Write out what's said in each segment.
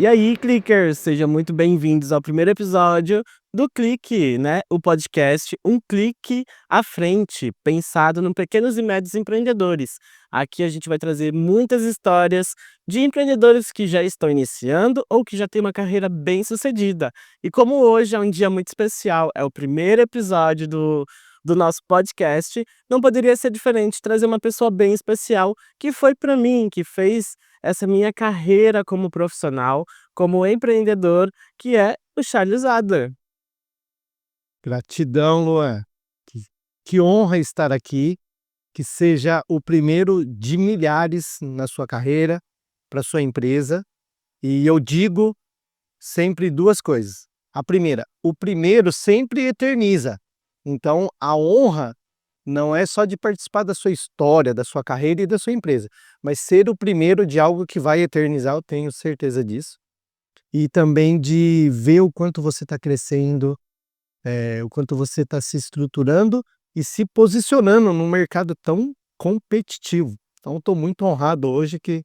E aí, clickers, sejam muito bem-vindos ao primeiro episódio do Clique, né? O podcast Um Clique à Frente, pensado no pequenos e médios empreendedores. Aqui a gente vai trazer muitas histórias de empreendedores que já estão iniciando ou que já têm uma carreira bem-sucedida. E como hoje é um dia muito especial, é o primeiro episódio do nosso podcast, não poderia ser diferente trazer uma pessoa bem especial que foi para mim, que fez essa minha carreira como profissional, como empreendedor, que é o Charles Adler. Gratidão, Luan. Que honra estar aqui, que seja o primeiro de milhares na sua carreira, para sua empresa. E eu digo sempre duas coisas. A primeira, o primeiro sempre eterniza. Então, a honra não é só de participar da sua história, da sua carreira e da sua empresa, mas ser o primeiro de algo que vai eternizar, eu tenho certeza disso. E também de ver o quanto você está crescendo, o quanto você está se estruturando e se posicionando num mercado tão competitivo. Então, estou muito honrado hoje que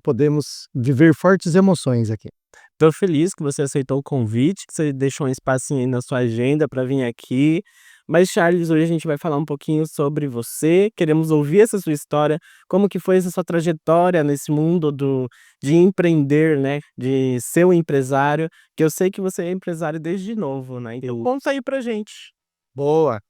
podemos viver fortes emoções aqui. Estou feliz que você aceitou o convite, que você deixou um espacinho aí na sua agenda para vir aqui. Mas, Charles, hoje a gente vai falar um pouquinho sobre você. Queremos ouvir essa sua história, como que foi essa sua trajetória nesse mundo de empreender, né? De ser um empresário, que eu sei que você é empresário desde novo, né? Então, conta aí pra gente. Boa!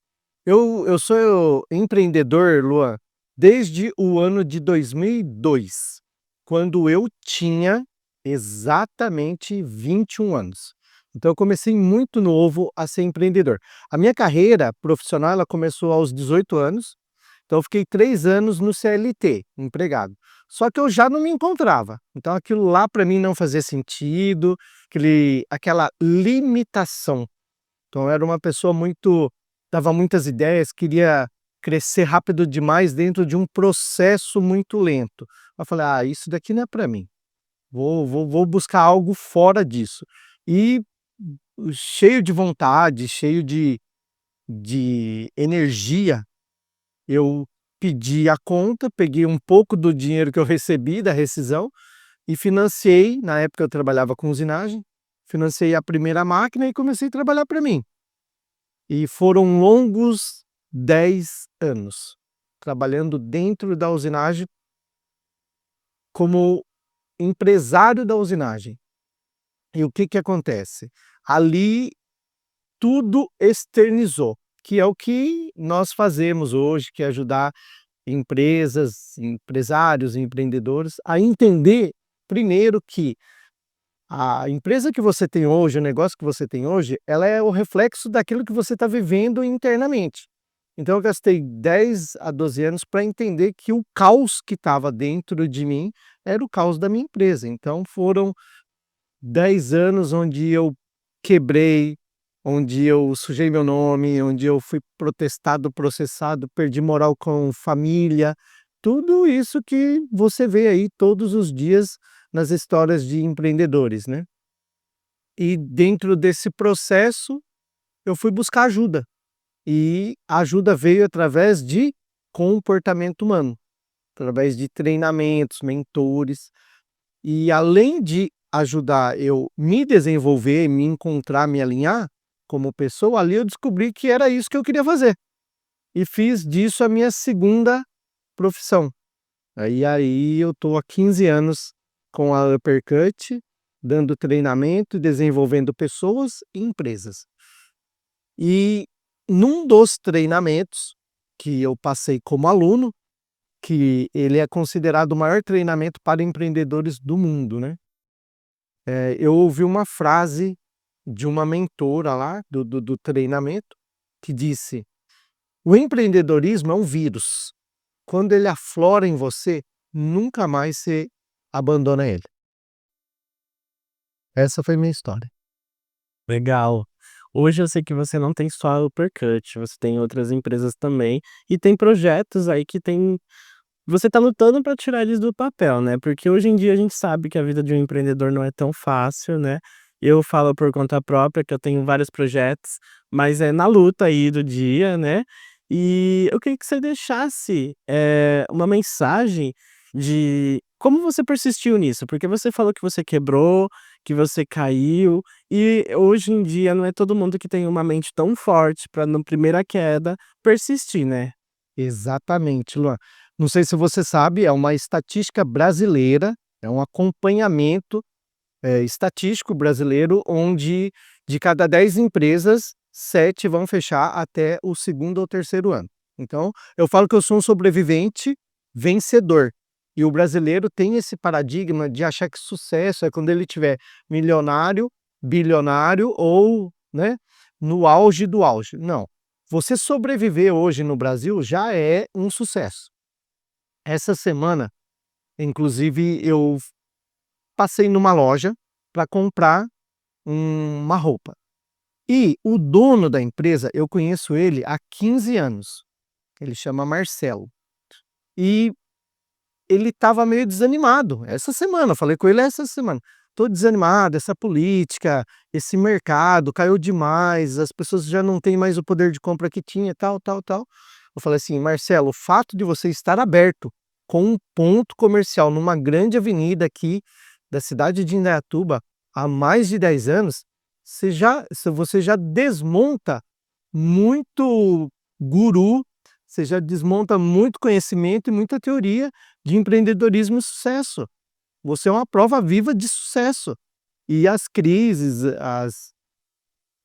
Eu sou empreendedor, Luan, desde o ano de 2002, quando eu tinha exatamente 21 anos. Então eu comecei muito novo a ser empreendedor. A minha carreira profissional ela começou aos 18 anos, então eu fiquei 3 anos no CLT, empregado. Só que eu já não me encontrava, então aquilo lá para mim não fazia sentido, aquela limitação. Então eu era uma pessoa muito dava muitas ideias, queria crescer rápido demais dentro de um processo muito lento. Eu falei: "Ah, isso daqui não é para mim, vou buscar algo fora disso". E cheio de vontade, cheio de energia, eu pedi a conta, peguei um pouco do dinheiro que eu recebi da rescisão e financiei, na época eu trabalhava com usinagem, financiei a primeira máquina e comecei a trabalhar para mim. E foram longos 10 anos trabalhando dentro da usinagem como empresário da usinagem. E o que que acontece? Ali tudo externizou, que é o que nós fazemos hoje, que é ajudar empresas, empresários, empreendedores a entender primeiro que a empresa que você tem hoje, o negócio que você tem hoje, ela é o reflexo daquilo que você está vivendo internamente. Então eu gastei 10 a 12 anos para entender que o caos que estava dentro de mim era o caos da minha empresa. Então foram 10 anos onde eu quebrei, onde eu sujei meu nome, onde eu fui protestado, processado, perdi moral com família, tudo isso que você vê aí todos os dias nas histórias de empreendedores, né. E dentro desse processo, eu fui buscar ajuda, e a ajuda veio através de comportamento humano, através de treinamentos, mentores, e além de ajudar eu me desenvolver, me encontrar, me alinhar como pessoa, ali eu descobri que era isso que eu queria fazer, e fiz disso a minha segunda profissão. Aí eu estou há 15 anos com a Uppercut, dando treinamento e desenvolvendo pessoas e empresas. E num dos treinamentos que eu passei como aluno, que ele é considerado o maior treinamento para empreendedores do mundo, né. Eu ouvi uma frase de uma mentora lá do treinamento, que disse: "O empreendedorismo é um vírus. Quando ele aflora em você, nunca mais você abandona ele". Essa foi minha história. Legal. Hoje eu sei que você não tem só a Uppercut, você tem outras empresas também, e tem projetos aí que tem você tá lutando para tirar eles do papel, né, porque hoje em dia a gente sabe que a vida de um empreendedor não é tão fácil, né. Eu falo por conta própria que eu tenho vários projetos, mas é na luta aí do dia, né. E eu queria que você deixasse, uma mensagem de como você persistiu nisso? Porque você falou que você quebrou, que você caiu, e hoje em dia não é todo mundo que tem uma mente tão forte para na primeira queda persistir, né. Exatamente, Luan. Não sei se você sabe, é uma estatística brasileira, é um acompanhamento, estatístico brasileiro, onde de cada 10 empresas, 7 vão fechar até o segundo ou terceiro ano. Então, eu falo que eu sou um sobrevivente vencedor. E o brasileiro tem esse paradigma de achar que sucesso é quando ele tiver milionário, bilionário ou, né, no auge do auge. Não. Você sobreviver hoje no Brasil já é um sucesso. Essa semana, inclusive, eu passei numa loja para comprar uma roupa. E o dono da empresa, eu conheço ele há 15 anos. Ele chama Marcelo. E ele estava meio desanimado essa semana, eu falei com ele essa semana: "Tô desanimado, essa política, esse mercado caiu demais, as pessoas já não têm mais o poder de compra que tinha, tal, tal, tal". Eu falei assim: "Marcelo, o fato de você estar aberto com um ponto comercial numa grande avenida aqui da cidade de Indaiatuba há mais de 10 anos, você já desmonta muito guru, você já desmonta muito conhecimento e muita teoria de empreendedorismo e sucesso. Você é uma prova viva de sucesso. E as crises,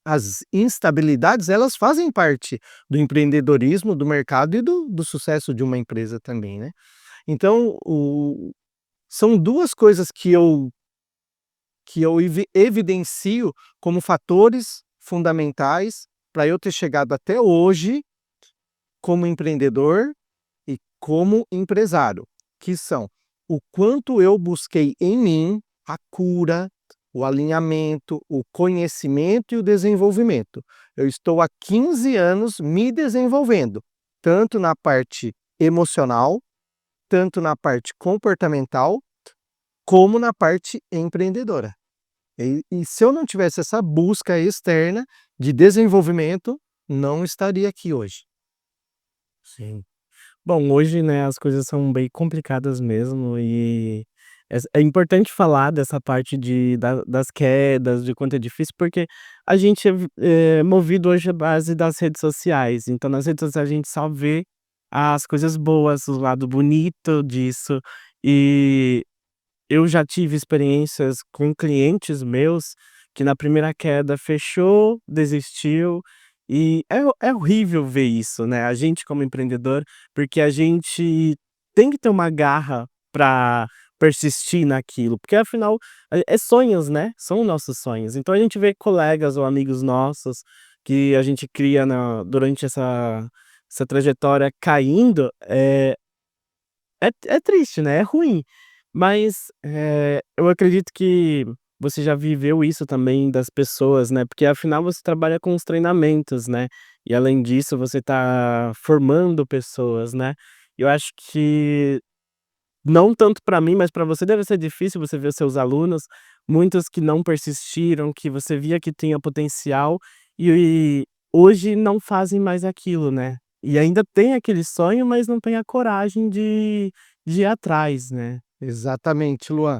as instabilidades, elas fazem parte do empreendedorismo, do mercado e do sucesso de uma empresa também, né. Então são 2 coisas que eu evidencio como fatores fundamentais para eu ter chegado até hoje como empreendedor e como empresário, que são o quanto eu busquei em mim a cura, o alinhamento, o conhecimento e o desenvolvimento. Eu estou há 15 anos me desenvolvendo, tanto na parte emocional, tanto na parte comportamental, como na parte empreendedora. E se eu não tivesse essa busca externa de desenvolvimento, não estaria aqui hoje. Sim. Bom, hoje, né, as coisas são bem complicadas mesmo e é importante falar dessa parte das quedas, de quanto é difícil, porque a gente é movido hoje à base das redes sociais. Então, nas redes sociais a gente só vê as coisas boas, o lado bonito disso. E eu já tive experiências com clientes meus que na primeira queda fechou, desistiu, e é horrível ver isso, né, a gente como empreendedor, porque a gente tem que ter uma garra para persistir naquilo, porque afinal é sonhos, né, são nossos sonhos. Então a gente vê colegas ou amigos nossos que a gente cria durante essa trajetória caindo, é triste, né, é ruim, mas, eu acredito que você já viveu isso também das pessoas, né, porque afinal você trabalha com os treinamentos, né, e além disso você tá formando pessoas, né. Eu acho que não tanto para mim, mas para você deve ser difícil você ver os seus alunos, muitos que não persistiram, que você via que tinha potencial, e hoje não fazem mais aquilo, né. E ainda tem aquele sonho, mas não tem a coragem de ir atrás, né. Exatamente, Luan.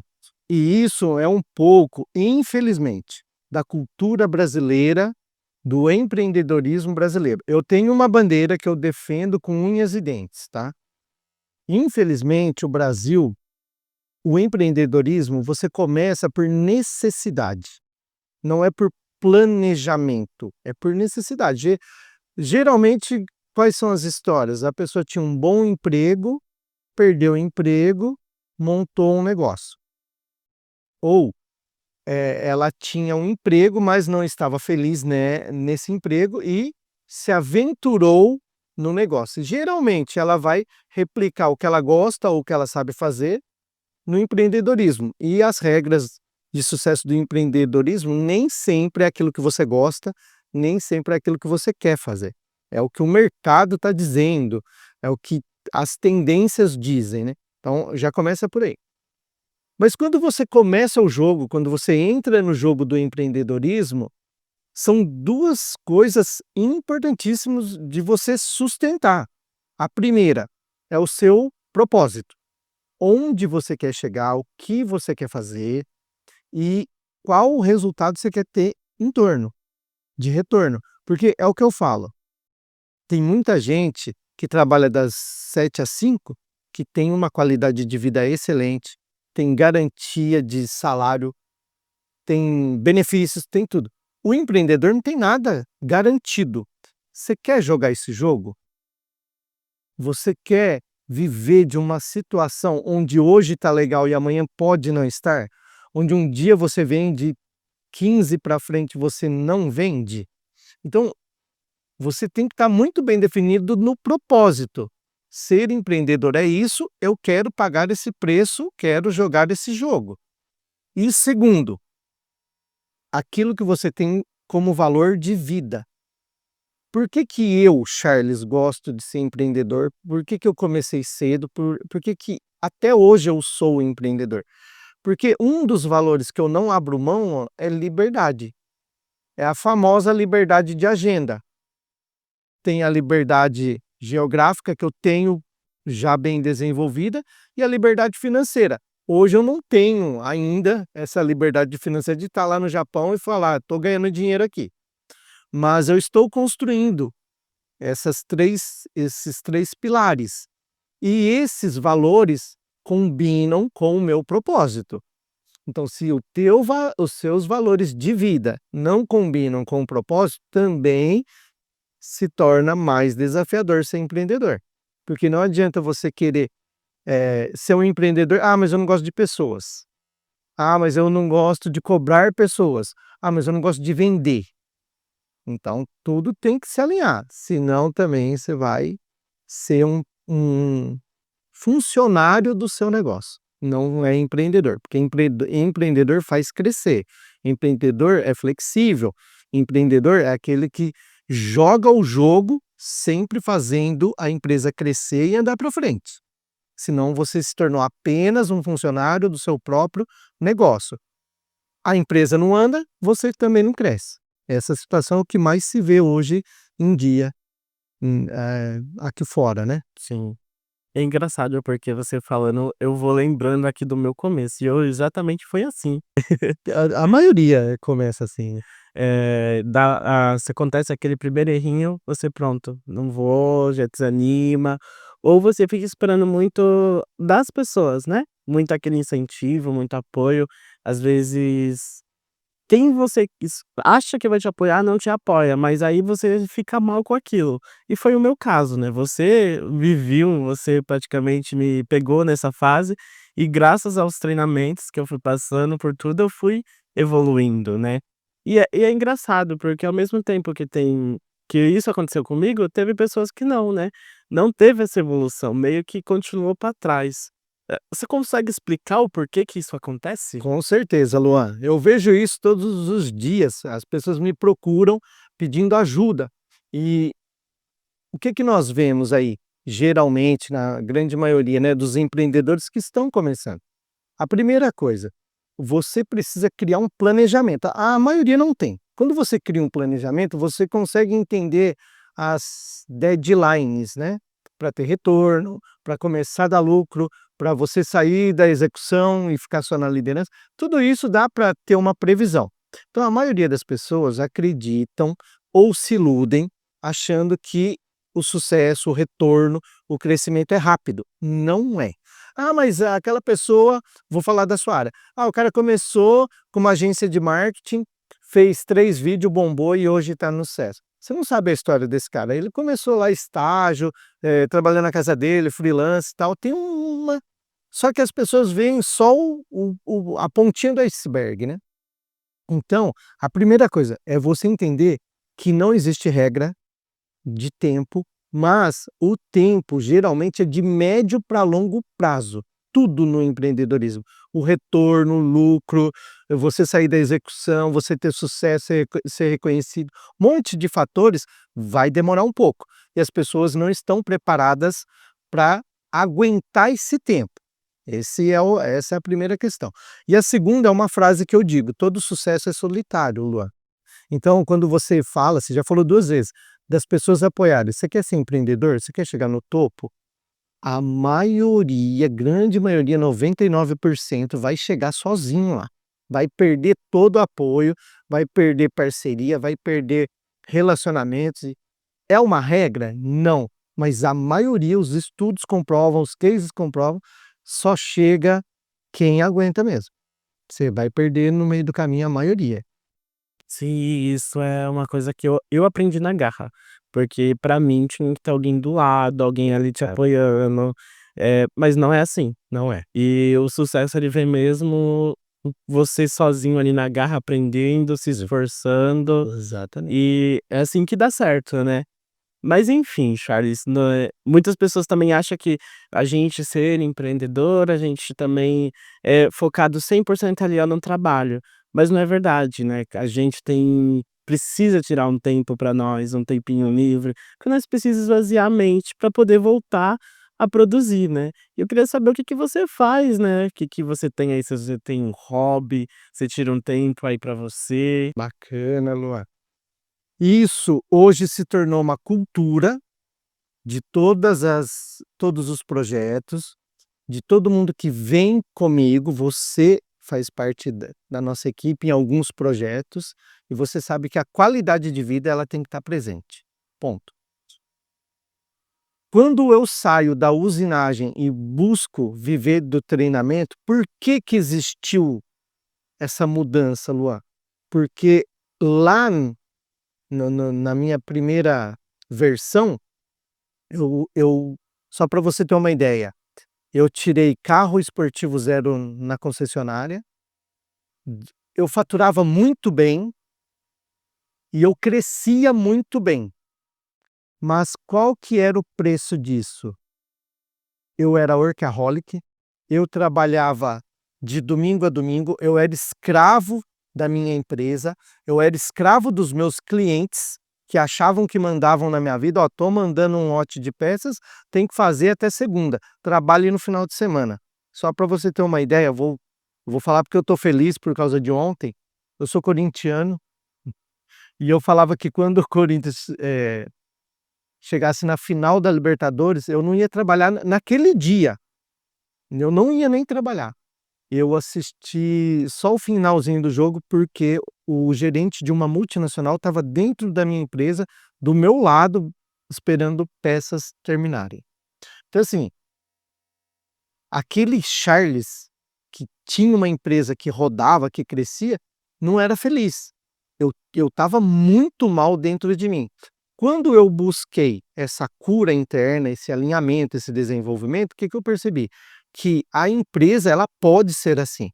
E isso é um pouco, infelizmente, da cultura brasileira, do empreendedorismo brasileiro. Eu tenho uma bandeira que eu defendo com unhas e dentes, tá? Infelizmente, o Brasil, o empreendedorismo, você começa por necessidade, não é por planejamento, é por necessidade. Geralmente, quais são as histórias? A pessoa tinha um bom emprego, perdeu o emprego, montou um negócio. Ou ela tinha um emprego, mas não estava feliz, né, nesse emprego e se aventurou no negócio. Geralmente ela vai replicar o que ela gosta ou o que ela sabe fazer no empreendedorismo. E as regras de sucesso do empreendedorismo nem sempre é aquilo que você gosta, nem sempre é aquilo que você quer fazer. É o que o mercado está dizendo, é o que as tendências dizem, né. Então já começa por aí. Mas quando você começa o jogo, quando você entra no jogo do empreendedorismo, são 2 coisas importantíssimas de você sustentar. A primeira é o seu propósito. onde você quer chegar, o que você quer fazer e qual o resultado você quer ter em torno, de retorno. Porque é o que eu falo, tem muita gente que trabalha das 7 às 5, que tem uma qualidade de vida excelente, tem garantia de salário, tem benefícios, tem tudo. O empreendedor não tem nada garantido. Você quer jogar esse jogo? Você quer viver de uma situação onde hoje está legal e amanhã pode não estar? Onde um dia você vende 15 para frente você não vende? Então, você tem que estar muito bem definido no propósito. Ser empreendedor é isso, eu quero pagar esse preço, quero jogar esse jogo. E segundo, aquilo que você tem como valor de vida. Por que que eu, Charles, gosto de ser empreendedor? Por que que eu comecei cedo? Por que que até hoje eu sou empreendedor? Porque um dos valores que eu não abro mão é liberdade. É a famosa liberdade de agenda. Tem a liberdade geográfica que eu tenho já bem desenvolvida e a liberdade financeira. Hoje eu não tenho ainda essa liberdade financeira de estar lá no Japão e falar, estou ganhando dinheiro aqui. Mas eu estou construindo esses três pilares. E esses valores combinam com o meu propósito. Então, se os seus valores de vida não combinam com o propósito, também se torna mais desafiador ser empreendedor. Porque não adianta você querer ser um empreendedor, mas eu não gosto de pessoas. Mas eu não gosto de cobrar pessoas. Mas eu não gosto de vender. Então, tudo tem que se alinhar, senão também você vai ser um funcionário do seu negócio, não é empreendedor, porque empreendedor faz crescer, empreendedor é flexível, empreendedor é aquele que joga o jogo sempre fazendo a empresa crescer e andar para frente. Senão você se tornou apenas um funcionário do seu próprio negócio. A empresa não anda, você também não cresce. Essa situação é o que mais se vê hoje em dia, aqui fora, né? Sim. É engraçado porque você falando, eu vou lembrando aqui do meu começo, e eu exatamente foi assim. A maioria começa assim, né? Se acontece aquele primeiro errinho, você pronto, não vou, já desanima, ou você fica esperando muito das pessoas, né, muito aquele incentivo, muito apoio, às vezes quem você acha que vai te apoiar não te apoia, mas aí você fica mal com aquilo. E foi o meu caso, né, você praticamente me pegou nessa fase, e graças aos treinamentos que eu fui passando por tudo, eu fui evoluindo, né. E é engraçado, porque ao mesmo tempo que isso aconteceu comigo, teve pessoas que não, né, não teve essa evolução, meio que continuou para trás. Você consegue explicar o porquê que isso acontece? Com certeza, Luan. Eu vejo isso todos os dias. As pessoas me procuram pedindo ajuda. E o que que nós vemos aí, geralmente, na grande maioria, né, dos empreendedores que estão começando? A primeira coisa, você precisa criar um planejamento. A maioria não tem. Quando você cria um planejamento, você consegue entender as deadlines, né? Para ter retorno, para começar a dar lucro, para você sair da execução e ficar só na liderança. Tudo isso dá para ter uma previsão. Então, a maioria das pessoas acreditam ou se iludem achando que o sucesso, o retorno, o crescimento é rápido. Não é. Mas aquela pessoa, vou falar da sua área. O cara começou com uma agência de marketing, fez 3 vídeos, bombou e hoje está no sucesso. Você não sabe a história desse cara. Ele começou lá estágio, trabalhando na casa dele, freelance e tal. Tem uma. Só que as pessoas veem só a pontinha do iceberg, né? Então, a primeira coisa é você entender que não existe regra de tempo, mas o tempo geralmente é de médio para longo prazo. Tudo no empreendedorismo. O retorno, o lucro, você sair da execução, você ter sucesso, ser reconhecido, um monte de fatores vai demorar um pouco. E as pessoas não estão preparadas para aguentar esse tempo. Essa é a primeira questão. E a segunda é uma frase que eu digo: todo sucesso é solitário, Luan. Então, quando você já falou 2 vezes, das pessoas apoiarem. Você quer ser empreendedor? Você quer chegar no topo? A maioria, grande maioria, 99% vai chegar sozinho lá. Vai perder todo o apoio, vai perder parceria, vai perder relacionamentos. É uma regra? Não, mas a maioria, os estudos comprovam, os cases comprovam, só chega quem aguenta mesmo. Você vai perder no meio do caminho a maioria. Sim, isso é uma coisa que eu aprendi na garra, porque pra mim tinha que ter alguém do lado, alguém ali te É. apoiando, mas não é assim. Não é. E o sucesso ele vem mesmo você sozinho ali na garra, aprendendo, se esforçando, Exatamente. e é assim que dá certo, né. Mas enfim, Charles, muitas pessoas também acham que a gente ser empreendedor, a gente também é focado 100% ali, ó, no trabalho, mas não é verdade, né, a gente precisa tirar um tempo para nós, um tempinho livre, porque nós precisa esvaziar a mente para poder voltar a produzir, né. E eu queria saber o que que você faz, né, o que que você tem aí, se você tem um hobby, você tira um tempo aí para você. Bacana, Luan. Isso hoje se tornou uma cultura de todos os projetos, de todo mundo que vem comigo. Você faz parte da nossa equipe em alguns projetos, e você sabe que a qualidade de vida ela tem que estar presente, ponto. Quando eu saio da usinagem e busco viver do treinamento, por que que existiu essa mudança, Luan? Porque lá na minha primeira versão, eu só para você ter uma ideia, eu tirei carro esportivo zero na concessionária, eu faturava muito bem e eu crescia muito bem. Mas qual que era o preço disso? Eu era workaholic, eu trabalhava de domingo a domingo, eu era escravo da minha empresa, eu era escravo dos meus clientes, que achavam que mandavam na minha vida: "Ó, tô mandando um lote de peças, tem que fazer até segunda, trabalhe no final de semana". Só para você ter uma ideia, eu vou falar porque eu tô feliz por causa de ontem. Eu sou corintiano, e eu falava que quando o Corinthians, chegasse na final da Libertadores, eu não ia trabalhar naquele dia. Eu não ia nem trabalhar. Eu assisti só o finalzinho do jogo, porque o gerente de uma multinacional estava dentro da minha empresa, do meu lado, esperando peças terminarem. Então, assim, aquele Charles, que tinha uma empresa que rodava, que crescia, não era feliz. Eu estava muito mal dentro de mim. Quando eu busquei essa cura interna, esse alinhamento, esse desenvolvimento, o que que eu percebi? Que a empresa ela pode ser assim.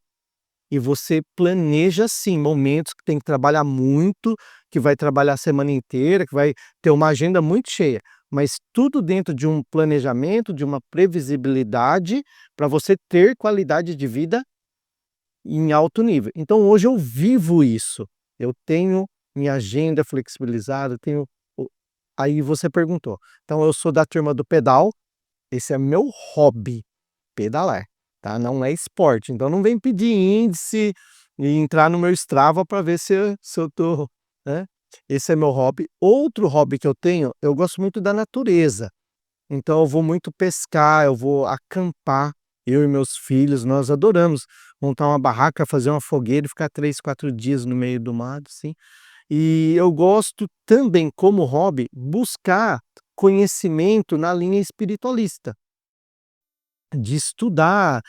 E você planeja sim momentos que tem que trabalhar muito, que vai trabalhar a semana inteira, que vai ter uma agenda muito cheia, mas tudo dentro de um planejamento, de uma previsibilidade, para você ter qualidade de vida em alto nível. Então hoje eu vivo isso. Eu tenho minha agenda flexibilizada, tenho o aí você perguntou. Então eu sou da turma do pedal, esse é meu hobby, pedalar, tá, não é esporte. Então não vem pedir índice e entrar no meu Strava para ver se eu tô, né. Esse é meu hobby. Outro hobby que eu tenho, eu gosto muito da natureza. Então eu vou muito pescar, eu vou acampar, eu e meus filhos, nós adoramos montar uma barraca, fazer uma fogueira e ficar 3, 4 dias no meio do mato, assim. E eu gosto também, como hobby, buscar conhecimento na linha espiritualista, de estudar,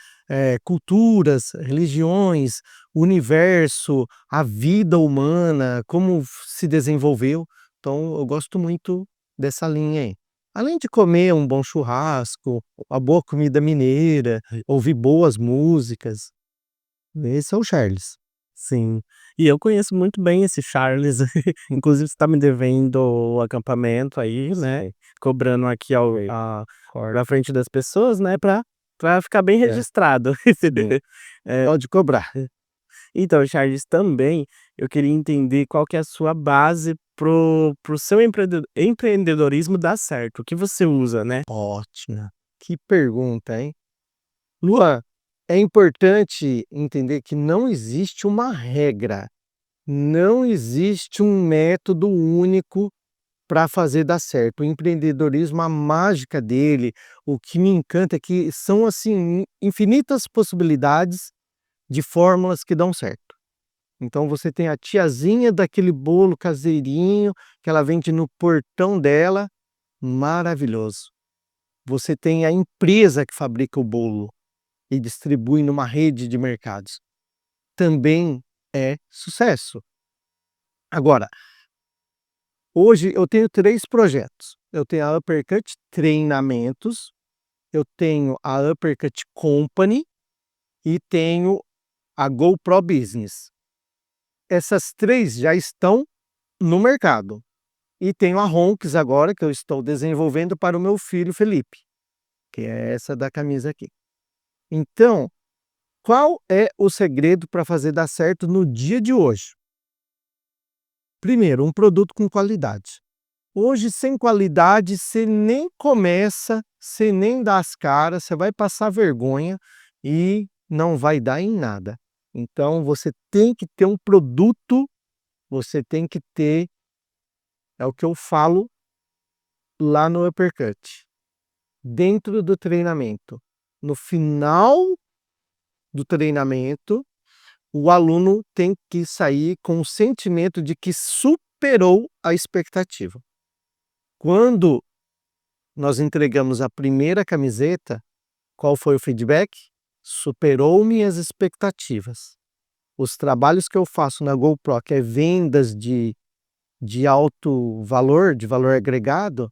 culturas, religiões, universo, a vida humana, como se desenvolveu. Então eu gosto muito dessa linha aí. Além de comer um bom churrasco, uma boa comida mineira, ouvir boas músicas, esse é o Charles. Sim. E eu conheço muito bem esse Charles, inclusive você tá me devendo o acampamento aí, né, Sei, cobrando aqui sei, na concordo. frente das pessoas, né, pra ficar bem É, registrado. sim, Eh, pode cobrar. então Charles, também eu queria entender qual que é a sua base para o seu empreendedorismo dar certo, o que você usa, né? Ótima, que pergunta, hein. Luan, é importante entender que não existe uma regra, não existe um método único para fazer dar certo. O empreendedorismo, a mágica dele, o que me encanta é que são, assim, infinitas possibilidades de fórmulas que dão certo. Então você tem a tiazinha daquele bolo caseirinho, que ela vende no portão dela, maravilhoso. Você tem a empresa que fabrica o bolo e distribui numa rede de mercados, também é sucesso. Agora, hoje eu tenho 3 projetos. Eu tenho a Uppercut Treinamentos, eu tenho a Uppercut Company e tenho a GoPro Business. Essas 3 já estão no mercado. E tenho a Ronks agora, que eu estou desenvolvendo para o meu filho Felipe, que é essa da camisa aqui. Então, qual é o segredo para fazer dar certo no dia de hoje? Primeiro, um produto com qualidade. Hoje, sem qualidade, você nem começa, você nem dá as caras, você vai passar vergonha e não vai dar em nada. Então, você tem que ter um produto, você tem que ter, é o que eu falo lá no Uppercut, dentro do treinamento. No final do treinamento, o aluno tem que sair com o sentimento de que superou a expectativa. Quando nós entregamos a primeira camiseta, qual foi o feedback? Superou minhas expectativas. Os trabalhos que eu faço na GoPro, que é vendas de alto valor, de valor agregado,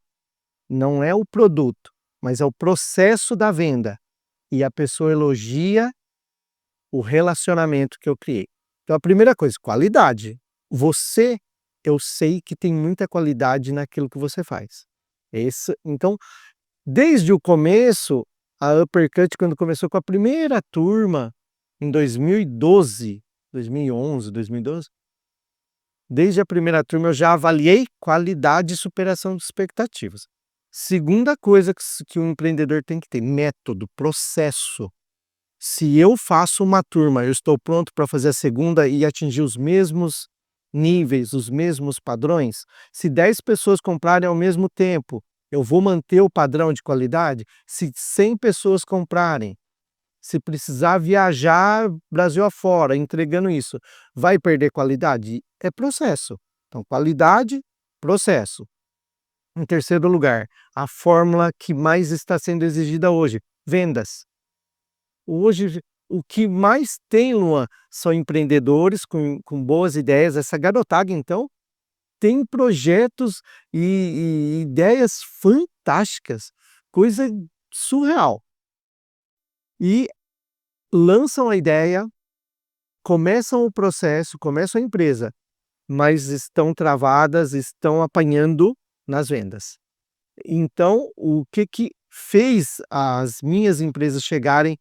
não é o produto, mas é o processo da venda. E a pessoa elogia o relacionamento que eu criei. Então, a primeira coisa, qualidade. Você, eu sei que tem muita qualidade naquilo que você faz. Então, desde o começo, a Uppercut, quando começou com a primeira turma, em 2012, 2011, 2012, desde a primeira turma eu já avaliei qualidade e superação de expectativas. Segunda coisa que um empreendedor tem que ter, método, processo. Se eu faço uma turma, eu estou pronto para fazer a segunda e atingir os mesmos níveis, os mesmos padrões? Se 10 pessoas comprarem ao mesmo tempo, eu vou manter o padrão de qualidade? Se 100 pessoas comprarem, se precisar viajar Brasil afora, entregando isso, vai perder qualidade? É processo. Então, qualidade, processo. Em terceiro lugar, a fórmula que mais está sendo exigida hoje, vendas. Hoje, o que mais tem, Luan, são empreendedores com boas ideias. Essa garotada, então, tem projetos e ideias fantásticas, coisa surreal. E lançam a ideia, começam o processo, começam a empresa, mas estão travadas, estão apanhando nas vendas. Então, o que fez as minhas empresas chegarem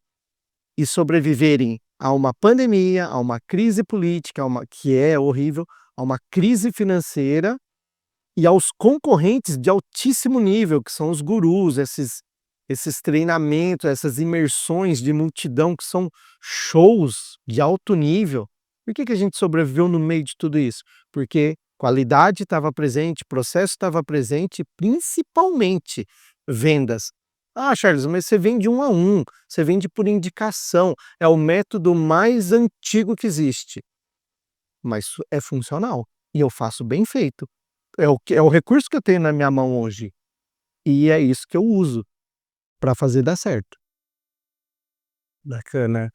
e sobreviverem a uma pandemia, a uma crise política, que é horrível, a uma crise financeira e aos concorrentes de altíssimo nível, que são os gurus, esses treinamentos, essas imersões de multidão, que são shows de alto nível. Por que a gente sobreviveu no meio de tudo isso? Porque qualidade estava presente, processo estava presente, principalmente vendas. Ah, Charles, mas você vende 1 a 1, você vende por indicação, é o método mais antigo que existe. Mas é funcional e eu faço bem feito. É o recurso que eu tenho na minha mão hoje e é isso que eu uso para fazer dar certo. Bacana.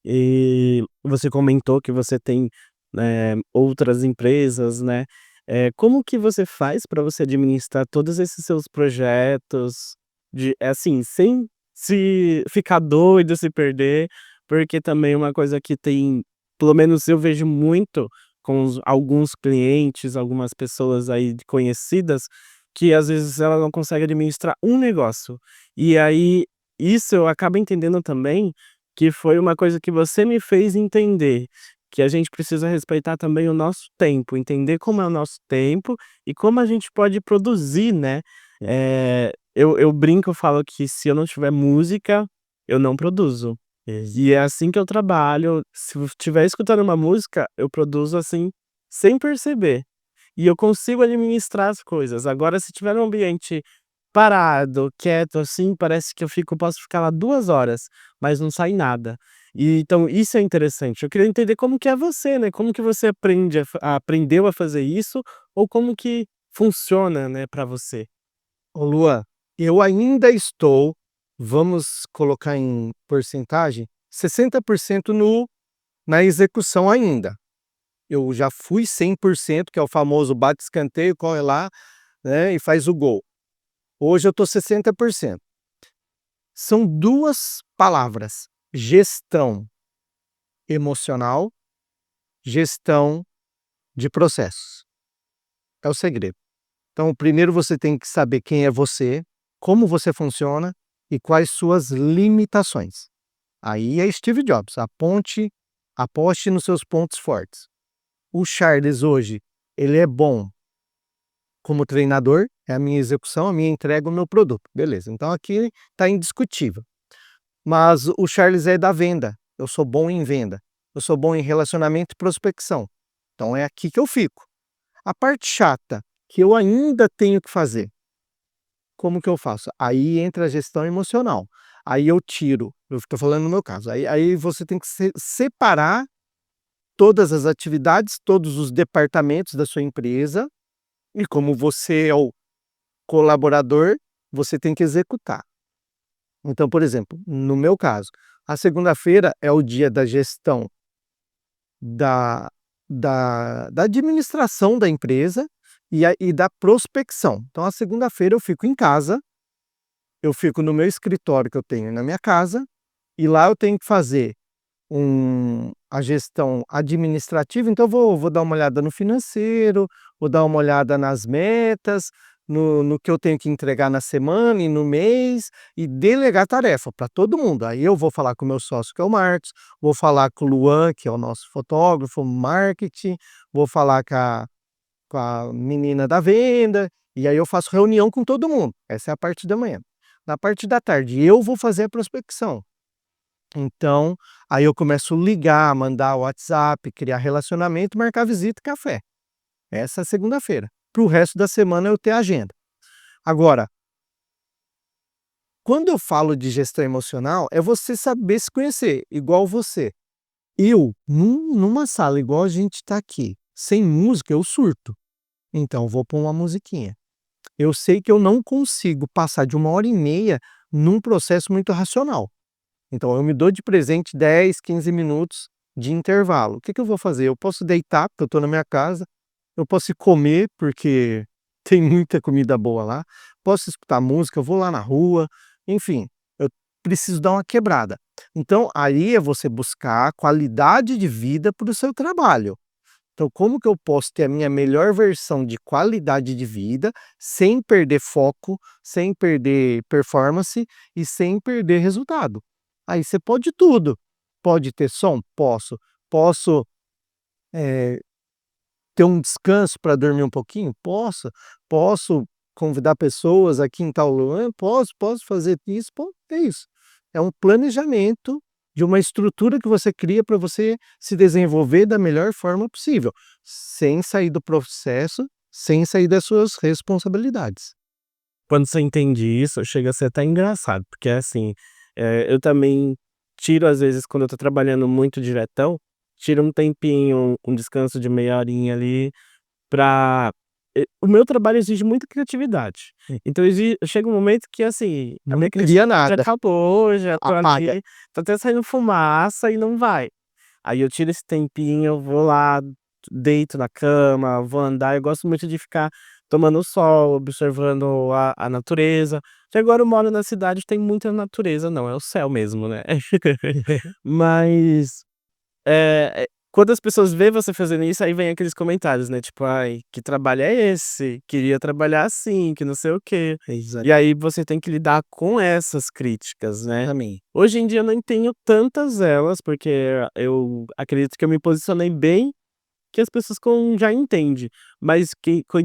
E você comentou que você tem, outras empresas, né. Como que você faz para você administrar todos esses seus projetos assim, sem se ficar doido, se perder? Porque também uma coisa que tem, pelo menos eu vejo muito com alguns clientes, algumas pessoas aí conhecidas, que às vezes ela não consegue administrar um negócio. E aí, isso eu acabo entendendo também que foi uma coisa que você me fez entender, que a gente precisa respeitar também o nosso tempo, entender como é o nosso tempo e como a gente pode produzir, né. Eu brinco, eu falo que se eu não tiver música, eu não produzo. E é assim que eu trabalho, se eu estiver escutando uma música, eu produzo, assim, sem perceber. e eu consigo administrar as coisas. Agora se tiver num ambiente parado, quieto, assim, parece que posso ficar lá 2 horas, mas não sai nada. E então isso é interessante. Eu queria entender como que é você, né, como que você aprendeu a fazer isso, ou como que funciona, né, pra você? Ô Luan, eu ainda estou, vamos colocar em porcentagem, 60% na execução ainda. Eu já fui 100%, que é o famoso bate escanteio, corre lá, né, e faz o gol. Hoje eu estou 60%. São 2 palavras: gestão emocional, gestão de processos. É o segredo. Então, primeiro você tem que saber quem é você, como você funciona e quais suas limitações. Aí é Steve Jobs, aposte nos seus pontos fortes. O Charles hoje, ele é bom como treinador, é a minha execução, a minha entrega, o meu produto. Beleza, então aqui está indiscutível. Mas o Charles é da venda, eu sou bom em venda, eu sou bom em relacionamento e prospecção. Então é aqui que eu fico. A parte chata, que eu ainda tenho que fazer, como que eu faço? Aí entra a gestão emocional. Aí eu estou falando no meu caso, aí você tem que separar todas as atividades, todos os departamentos da sua empresa, e como você é o colaborador, você tem que executar. Então, por exemplo, no meu caso, a segunda-feira é o dia da gestão da da administração da empresa e da prospecção. Então a segunda-feira eu fico em casa, eu fico no meu escritório que eu tenho na minha casa, e lá eu tenho que fazer a gestão administrativa, então eu vou dar uma olhada no financeiro, vou dar uma olhada nas metas, no que eu tenho que entregar na semana e no mês, e delegar tarefa para todo mundo. Aí eu vou falar com o meu sócio, que é o Marcos, vou falar com o Luan, que é o nosso fotógrafo, marketing, vou falar com a menina da venda, e aí eu faço reunião com todo mundo. Essa é a parte da manhã. Na parte da tarde, eu vou fazer a prospecção. Então, aí eu começo a ligar, mandar WhatsApp, criar relacionamento, marcar visita e café. Essa é a segunda-feira. Para o resto da semana eu ter agenda. Agora, quando eu falo de gestão emocional, é você saber se conhecer, igual você. Eu, numa sala igual a gente está aqui, sem música, eu surto. Então, eu vou pôr uma musiquinha. Eu sei que eu não consigo passar de 1h30 num processo muito racional. Então eu me dou de presente 10, 15 minutos de intervalo. O que que eu vou fazer? Eu posso deitar, porque eu estou na minha casa, eu posso ir comer, porque tem muita comida boa lá, posso escutar música, eu vou lá na rua, enfim, eu preciso dar uma quebrada. Então aí é você buscar qualidade de vida para o seu trabalho. Então como que eu posso ter a minha melhor versão de qualidade de vida, sem perder foco, sem perder performance e sem perder resultado? Aí você pode tudo. Pode ter som? Posso. Posso, eh, ter um descanso para dormir um pouquinho? Posso. Posso convidar pessoas aqui em tal lugar? Posso fazer isso? É isso. É um planejamento de uma estrutura que você cria para você se desenvolver da melhor forma possível, sem sair do processo, sem sair das suas responsabilidades. Quando você entende isso, chega a ser até engraçado, porque assim, eu também tiro às vezes quando eu tô trabalhando muito diretão, tiro um tempinho, um descanso de meia horinha ali pra o meu trabalho exige muita criatividade, então chega um momento que assim, a Não minha cria criatividade já nada, acabou, já tô apaga. ali, tá até saindo fumaça e não vai. Aí eu tiro esse tempinho, vou lá, deito na cama, vou andar. Eu gosto muito de ficar tomando sol, observando a natureza. Que agora eu moro na cidade, tem muita natureza não, é o céu mesmo, né. Mas, quando as pessoas vê você fazendo isso, aí vem aqueles comentários, né, tipo: "Ai, que trabalho é esse? Queria trabalhar assim, que não sei o quê". E aí você tem que lidar com essas críticas, né. Exatamente. Hoje em dia eu não tenho tantas elas, porque eu acredito que eu me posicionei bem, que as pessoas já entende, mas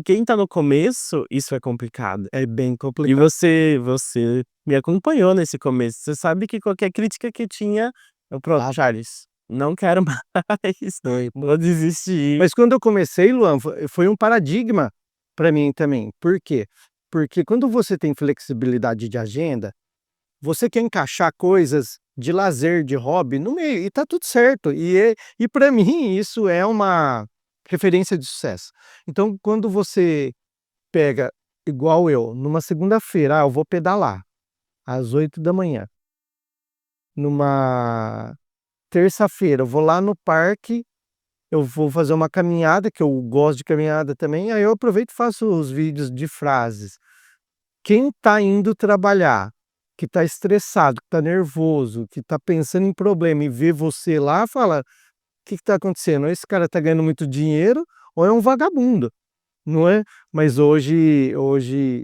quem tá no começo, isso é complicado. É bem E complicado. você me acompanhou nesse começo, você sabe que qualquer crítica que tinha, eu: "Pronto, Tá. Charles, não quero mais, Foi. vou desistir. Mas quando eu comecei, Luan, foi um paradigma para mim também. Por quê? Porque quando você tem flexibilidade de agenda, você quer encaixar coisas de lazer, de hobby no meio, e tá tudo certo. E para mim isso é uma referência de sucesso. Então, quando você pega, igual eu, numa segunda-feira, eu vou pedalar às 8 da manhã. Numa terça-feira, eu vou lá no parque, eu vou fazer uma caminhada, que eu gosto de caminhada também, aí eu aproveito e faço os vídeos de frases. Quem está indo trabalhar, que está estressado, que está nervoso, que está pensando em problema e vê você lá, fala: "O que está acontecendo? Ou esse cara está ganhando muito dinheiro ou é um vagabundo", não é? Mas hoje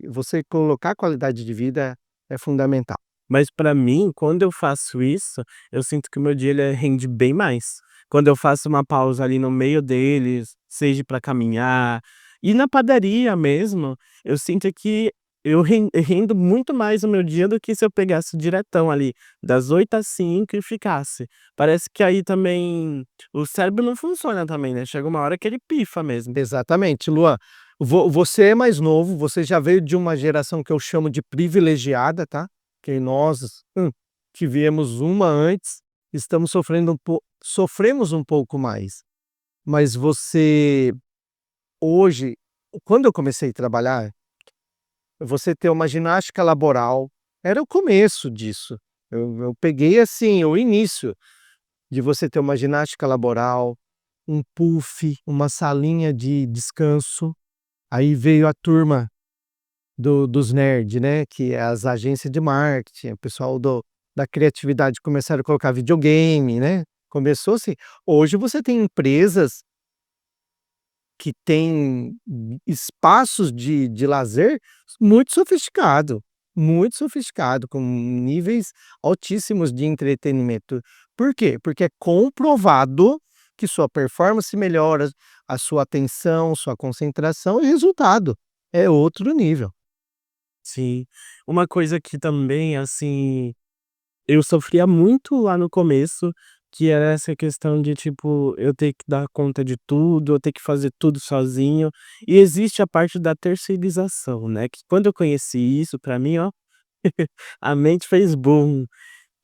você colocar qualidade de vida é fundamental. Mas pra mim, quando eu faço isso, eu sinto que o meu dia ele rende bem mais. Quando eu faço uma pausa ali no meio deles, seja pra caminhar, e na padaria mesmo, eu sinto que eu rendo muito mais o meu dia do que se eu pegasse diretão ali, das 8 às 5 e ficasse. Parece que aí também o cérebro não funciona também, né, chega uma hora que ele pifa mesmo. Exatamente, Luan. Você é mais novo, você já veio de uma geração que eu chamo de privilegiada, tá? Que nós, tivemos uma antes, estamos sofremos um pouco mais. Mas você hoje, quando eu comecei a trabalhar, você ter uma ginástica laboral, era o começo disso. Eu peguei, assim, o início de você ter uma ginástica laboral, um puff, uma salinha de descanso. Aí veio a turma dos nerd, né, que é as agências de marketing, o pessoal da criatividade começaram a colocar videogame, né, começou assim. Hoje você tem empresas que têm espaços de lazer muito sofisticado, com níveis altíssimos de entretenimento. Por quê? Porque é comprovado que sua performance melhora, a sua atenção, sua concentração e resultado é outro nível. Sim. Uma coisa que também, assim, eu sofria muito lá no começo, que era essa questão de, tipo, eu ter que dar conta de tudo, eu ter que fazer tudo sozinho. E existe a parte da terceirização, né, que quando eu conheci isso, pra mim, ó, a mente fez boom,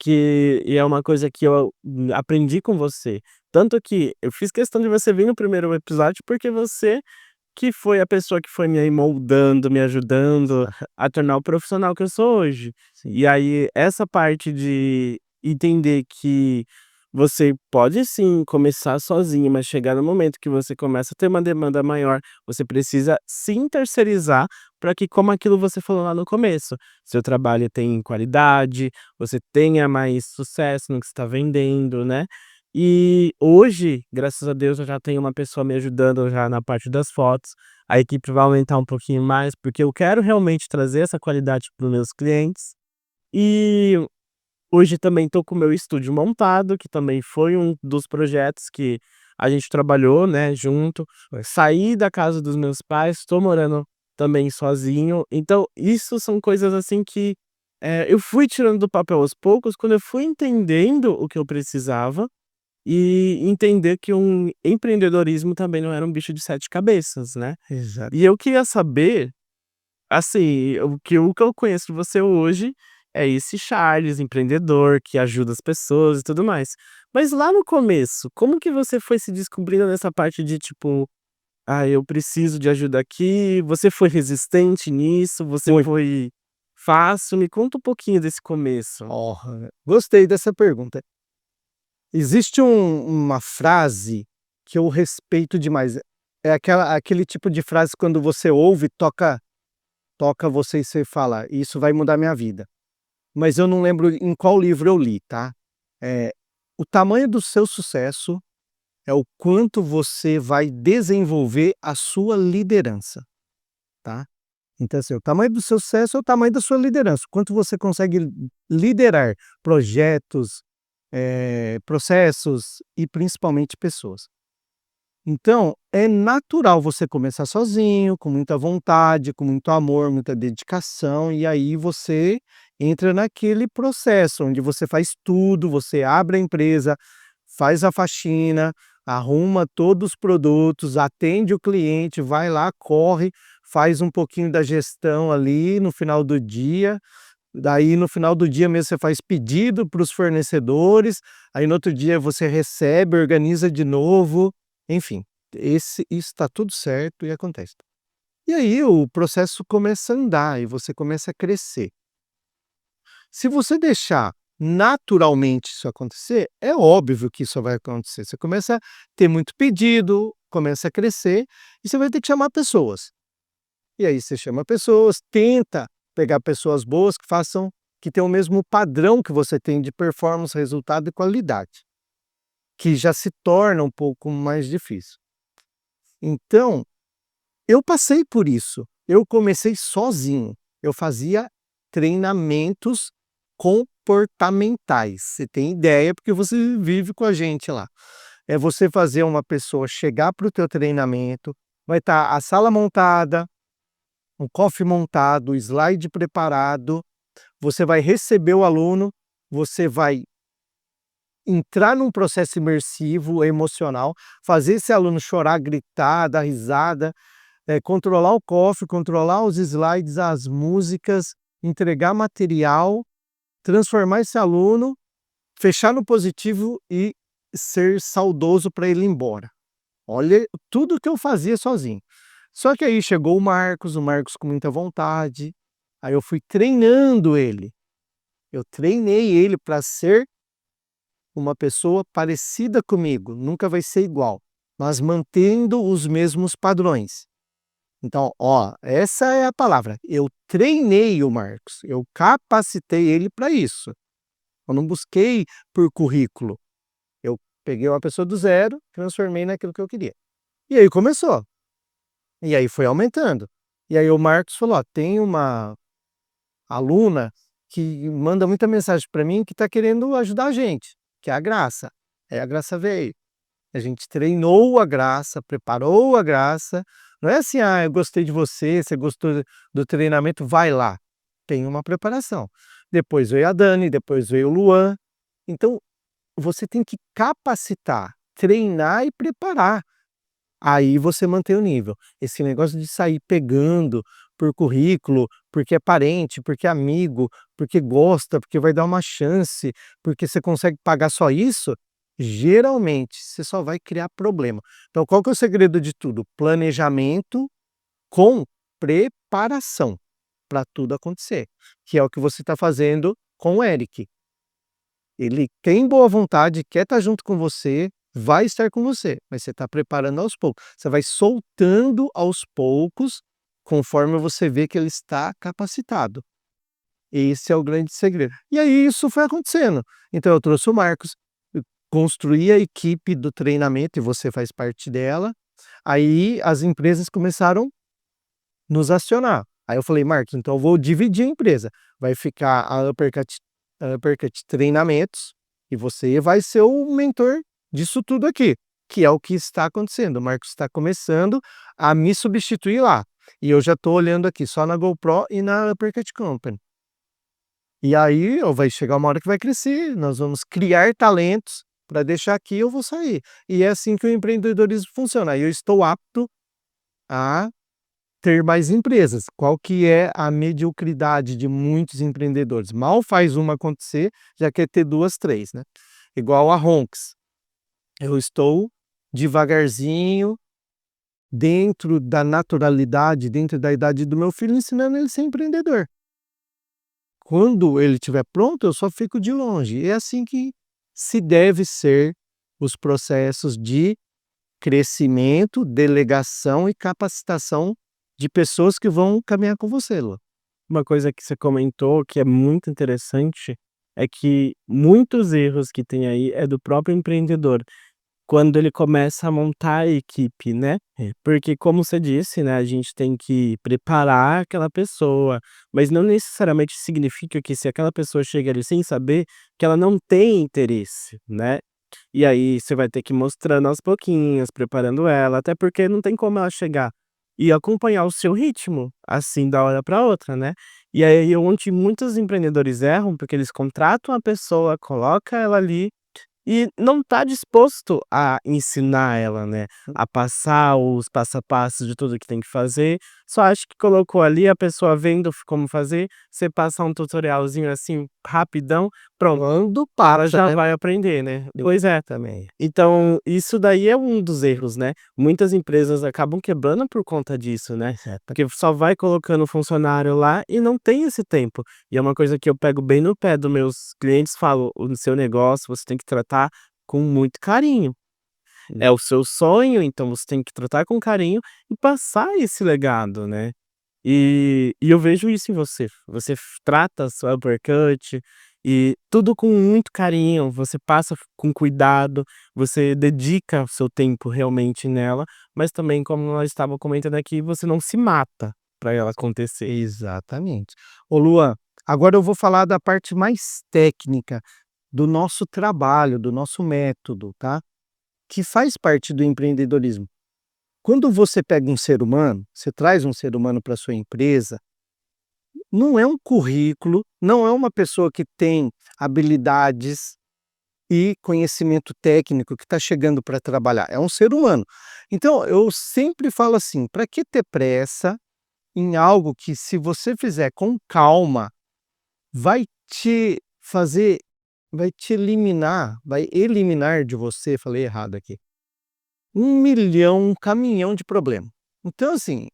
e é uma coisa que eu aprendi com você. Tanto que eu fiz questão de você vir no primeiro episódio, porque você que foi a pessoa que foi me aí moldando, me ajudando a tornar o profissional que eu sou hoje. Sim. E aí, essa parte de entender que você pode sim começar sozinho, mas chegar no momento que você começa a ter uma demanda maior, você precisa sim terceirizar para que, como aquilo você falou lá no começo, seu trabalho tenha qualidade, você tenha mais sucesso no que está vendendo, né? E hoje, graças a Deus, eu já tenho uma pessoa me ajudando já na parte das fotos. A equipe vai aumentar um pouquinho mais, porque eu quero realmente trazer essa qualidade para os meus clientes. E hoje também estou com o meu estúdio montado, que também foi um dos projetos que a gente trabalhou, né, junto. Saí da casa dos meus pais, estou morando também sozinho. Então, isso são coisas assim que eu fui tirando do papel aos poucos, quando eu fui entendendo o que eu precisava e entender que um empreendedorismo também não era um bicho de 7 cabeças, né. Exato. E eu queria saber, assim, o que eu conheço de você hoje é esse Charles, empreendedor, que ajuda as pessoas e tudo mais. Mas lá no começo, como que você foi se descobrindo nessa parte de tipo: "Ah, eu preciso de ajuda aqui", você foi resistente nisso, você Muito. foi fácil? Me conta um pouquinho desse começo. Ó, gostei dessa pergunta. Existe uma frase que eu respeito demais, é aquele tipo de frase quando você ouve, toca você e você fala: "Isso vai mudar minha vida", mas eu não lembro em qual livro eu li, tá. O tamanho do seu sucesso é o quanto você vai desenvolver a sua liderança, tá. Então, assim, o tamanho do seu sucesso é o tamanho da sua liderança, o quanto você consegue liderar projetos, processos e principalmente pessoas. Então, é natural você começar sozinho, com muita vontade, com muito amor, muita dedicação, e aí você entra naquele processo onde você faz tudo, você abre a empresa, faz a faxina, arruma todos os produtos, atende o cliente, vai lá, corre, faz um pouquinho da gestão ali no final do dia. Daí no final do dia mesmo você faz pedido para os fornecedores, aí no outro dia você recebe, organiza de novo, enfim, isso está tudo certo e acontece. E aí o processo começa a andar e você começa a crescer. Se você deixar naturalmente isso acontecer, é óbvio que isso vai acontecer. Você começa a ter muito pedido, começa a crescer e você vai ter que chamar pessoas. E aí você chama pessoas, tenta pegar pessoas boas que façam, que tenham o mesmo padrão que você tem de performance, resultado e qualidade, que já se torna um pouco mais difícil. Então, eu passei por isso. Eu comecei sozinho. Eu fazia treinamentos comportamentais. Você tem ideia, porque você vive com a gente lá. É você fazer uma pessoa chegar para o teu treinamento, vai estar a sala montada, um cofre montado, o slide preparado, você vai receber o aluno, você vai entrar num processo imersivo, emocional, fazer esse aluno chorar, gritar, dar risada, controlar o cofre, controlar os slides, as músicas, entregar material, transformar esse aluno, fechar no positivo e ser saudoso para ele ir embora. Olha tudo que eu fazia sozinho. Só que aí chegou o Marcos com muita vontade, aí eu fui treinando ele. Eu treinei ele para ser uma pessoa parecida comigo, nunca vai ser igual, mas mantendo os mesmos padrões. Então, ó, essa é a palavra. Eu treinei o Marcos, eu capacitei ele para isso. Eu não busquei por currículo. Eu peguei uma pessoa do zero, transformei naquilo que eu queria. E aí começou. E aí foi aumentando. E aí o Marcos falou: ó, tem uma aluna que manda muita mensagem para mim que está querendo ajudar a gente, que é a Graça. Aí a Graça veio. A gente treinou a Graça, preparou a Graça. Não é assim, ah, eu gostei de você, você gostou do treinamento, vai lá. Tem uma preparação. Depois veio a Dani, depois veio o Luan. Então, você tem que capacitar, treinar e preparar. Aí você mantém o nível. Esse negócio de sair pegando por currículo, porque é parente, porque é amigo, porque gosta, porque vai dar uma chance, porque você consegue pagar só isso, geralmente você só vai criar problema. Então qual que é o segredo de tudo? Planejamento com preparação para tudo acontecer, que é o que você está fazendo com o Eric. Ele tem boa vontade, quer estar junto com você, vai estar com você, mas você está preparando aos poucos. Você vai soltando aos poucos, conforme você vê que ele está capacitado. Esse é o grande segredo. E aí isso foi acontecendo. Então eu trouxe o Marcos, eu construí a equipe do treinamento e você faz parte dela. Aí as empresas começaram a nos acionar. Aí eu falei: Marcos, então eu vou dividir a empresa. Vai ficar a Uppercut Treinamentos e você vai ser o mentor disso tudo aqui, que é o que está acontecendo. O Marcos está começando a me substituir lá. E eu já estou olhando aqui só na GoPro e na Uppercut Company. E aí vai chegar uma hora que vai crescer, nós vamos criar talentos para deixar aqui, eu vou sair. E é assim que o empreendedorismo funciona. Eu estou apto a ter mais empresas. Qual que é a mediocridade de muitos empreendedores? Mal faz uma acontecer, já quer ter 2, 3, né? Igual a Ronks. Eu estou devagarzinho, dentro da naturalidade, dentro da idade do meu filho, ensinando ele a ser empreendedor. Quando ele estiver pronto, eu só fico de longe. É assim que se deve ser os processos de crescimento, delegação e capacitação de pessoas que vão caminhar com você, Lua. Uma coisa que você comentou que é muito interessante, é que muitos erros que tem aí é do próprio empreendedor, quando ele começa a montar a equipe, né. Porque como você disse, né, a gente tem que preparar aquela pessoa, mas não necessariamente significa que se aquela pessoa chega ali sem saber, que ela não tem interesse, né. E aí você vai ter que ir mostrando aos pouquinhos, preparando ela, até porque não tem como ela chegar e acompanhar o seu ritmo, assim, da hora para outra, né. E aí onde muitos empreendedores erram, porque eles contratam a pessoa, coloca ela ali, e não está disposto a ensinar ela, né, a passar os passo a passo de tudo que tem que fazer, só acha que colocou ali, a pessoa vendo como fazer, você passa um tutorialzinho, assim, rapidão, pronto, Quando ela passa, já né, vai aprender, né. Pois é. também. Então, isso daí é um dos erros, né. Muitas empresas acabam quebrando por conta disso, né, Exata porque só vai colocando funcionário lá e não tem esse tempo. E é uma coisa que eu pego bem no pé dos meus clientes, falo: "O seu negócio você tem que tratar com muito carinho. É o seu sonho, então você tem que tratar com carinho e passar esse legado, né". E eu vejo isso em você. Você trata a sua uppercut e tudo com muito carinho, você passa com cuidado, você dedica o seu tempo realmente nela, mas também, como nós estávamos comentando aqui, você não se mata para ela acontecer. exatamente. Ô Luan, agora eu vou falar da parte mais técnica do nosso trabalho, do nosso método, tá, que faz parte do empreendedorismo. Quando você pega um ser humano, você traz um ser humano para sua empresa, não é um currículo, não é uma pessoa que tem habilidades e conhecimento técnico que está chegando para trabalhar, é um ser humano. Então eu sempre falo assim: para que ter pressa em algo que, se você fizer com calma, vai te fazer, vai te eliminar, vai eliminar de você, falei errado aqui, 1 milhão, um caminhão de problema. Então assim,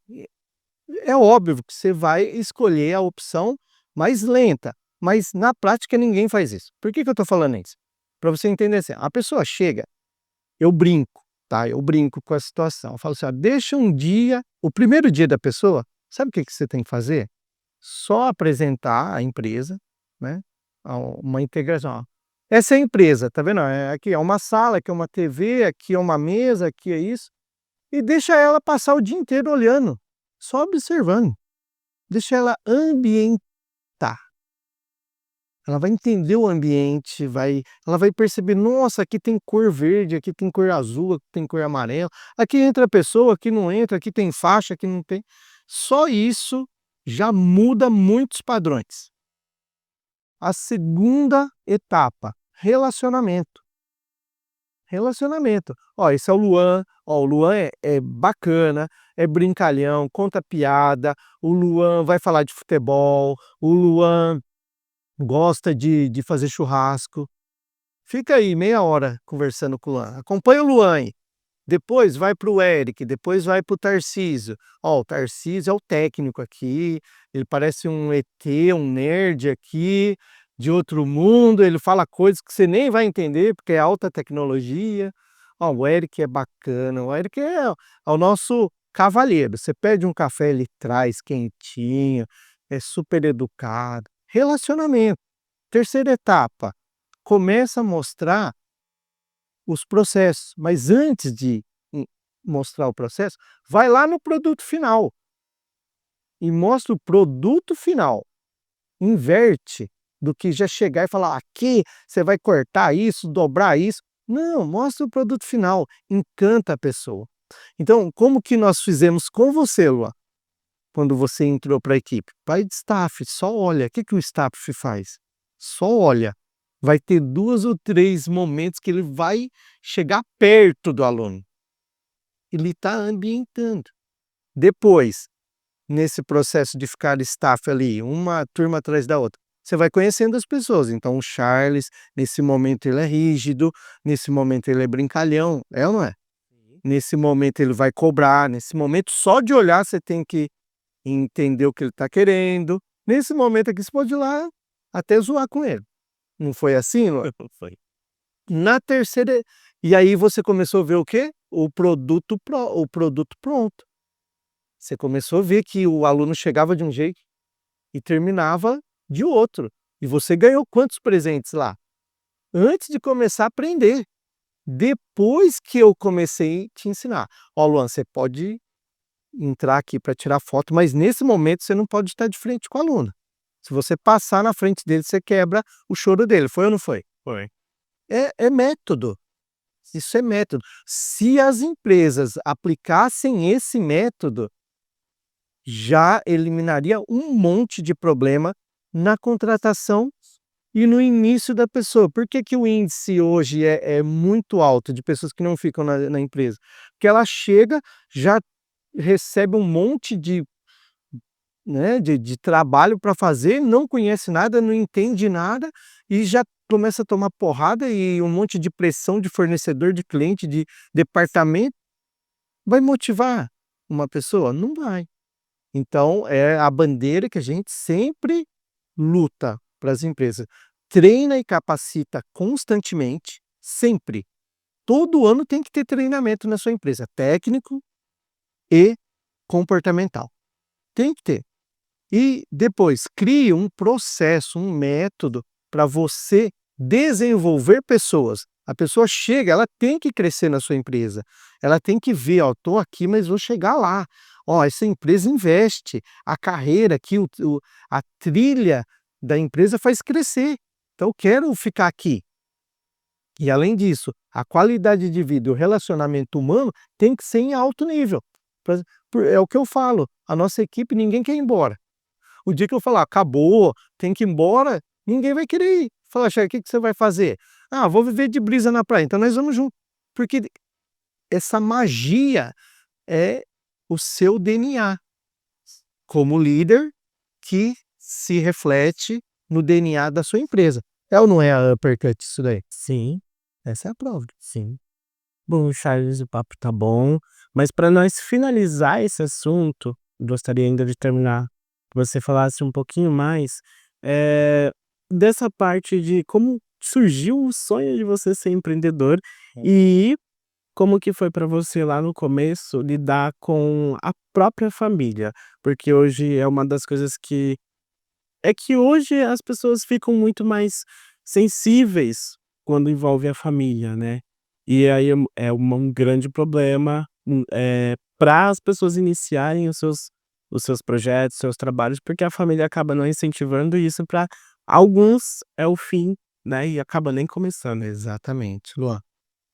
é óbvio que você vai escolher a opção mais lenta, mas na prática ninguém faz isso. Por que que eu estou falando isso? Para você entender assim, a pessoa chega, eu brinco, tá, eu brinco com a situação, eu falo assim: "Ó, deixa um dia", o primeiro dia da pessoa, sabe o que que você tem que fazer? Só apresentar a empresa, né, uma integração, ó, essa é a empresa, tá vendo? Aqui é uma sala, aqui é uma TV, aqui é uma mesa, aqui é isso, e deixa ela passar o dia inteiro olhando, só observando, deixa ela ambientar. Ela vai entender o ambiente, ela vai perceber: "Nossa, aqui tem cor verde, aqui tem cor azul, aqui tem cor amarela, aqui entra pessoa, aqui não entra, aqui tem faixa, aqui não tem". Só isso já muda muitos padrões. A segunda etapa, relacionamento. Relacionamento. Ó, esse é o Luan, ó, o Luan é bacana, é brincalhão, conta piada, o Luan vai falar de futebol, o Luan gosta de fazer churrasco. Fica aí meia hora conversando com o Luan, acompanha o Luan aí. Depois vai para o Eric, depois vai para o Tarcísio. Ó, o Tarcísio é o técnico aqui, ele parece um ET, um nerd aqui, de outro mundo, ele fala coisas que você nem vai entender, porque é alta tecnologia. Ó, o Eric é bacana, o Eric é o nosso cavalheiro, você pede um café, ele traz quentinho, é super educado. Relacionamento, terceira etapa, começa a mostrar os processos, mas antes de mostrar o processo, vai lá no produto final e mostra o produto final. Inverte do que já chegar e falar: "Aqui você vai cortar isso, dobrar isso". Não, mostra o produto final, encanta a pessoa. Então, como que nós fizemos com você, Luan, quando você entrou para a equipe? Vai de staff, só olha. O que que o staff faz? Só olha. Vai ter 2 ou 3 momentos que ele vai chegar perto do aluno. Ele está ambientando. Depois, nesse processo de ficar staff ali, uma turma atrás da outra, você vai conhecendo as pessoas. Então o Charles, nesse momento ele é rígido, nesse momento ele é brincalhão, é ou não é? Sim. Nesse momento ele vai cobrar, nesse momento só de olhar você tem que entender o que ele está querendo. Nesse momento aqui você pode ir lá até zoar com ele. Não foi assim, Luan? Foi. Na terceira, e aí você começou a ver o quê? O produto pronto. Você começou a ver que o aluno chegava de um jeito e terminava de outro. E você ganhou quantos presentes lá? Antes de começar a aprender. Depois que eu comecei a te ensinar. Ó, Luan, você pode entrar aqui para tirar foto, mas nesse momento você não pode estar de frente com o aluno. Se você passar na frente dele, você quebra o choro dele. Foi ou não foi? Foi. É método. Isso é método. Se as empresas aplicassem esse método, já eliminaria um monte de problema na contratação e no início da pessoa. Por que que o índice hoje é muito alto de pessoas que não ficam na empresa? Porque ela chega, já recebe um monte de, né, de trabalho para fazer, não conhece nada, não entende nada e já começa a tomar porrada e um monte de pressão de fornecedor, de cliente, de departamento. Vai motivar uma pessoa? Não vai. Então é a bandeira que a gente sempre luta para as empresas. Treina e capacita constantemente, sempre. Todo ano tem que ter treinamento na sua empresa, técnico e comportamental. Tem que ter. E depois crie um processo, um método para você desenvolver pessoas. A pessoa chega, ela tem que crescer na sua empresa. Ela tem que ver, ó, estou aqui, mas vou chegar lá. Ó, essa empresa investe, a carreira aqui, a trilha da empresa faz crescer. Então eu quero ficar aqui. E além disso, a qualidade de vida e o relacionamento humano tem que ser em alto nível. É o que eu falo, a nossa equipe ninguém quer ir embora. O dia que eu falar: "Acabou, tem que ir embora", ninguém vai querer ir. Fala: "Chefe, o que que você vai fazer?". "Ah, vou viver de brisa na praia", então nós vamos junto. Porque essa magia é o seu DNA como líder que se reflete no DNA da sua empresa. É ou não é a Uppercut isso daí? Sim, Essa é a prova. sim. Bom, Charles, o papo tá bom, mas para nós finalizar esse assunto, gostaria ainda de terminar, que você falasse um pouquinho mais, eh, dessa parte de como surgiu o sonho de você ser empreendedor e como que foi para você lá no começo lidar com a própria família, porque hoje é uma das coisas que hoje as pessoas ficam muito mais sensíveis quando envolve a família, né. E aí um grande problema, pra as pessoas iniciarem os seus projetos, seus trabalhos, porque a família acaba não incentivando isso, para alguns é o fim, né, e acaba nem começando. Exatamente, Luan.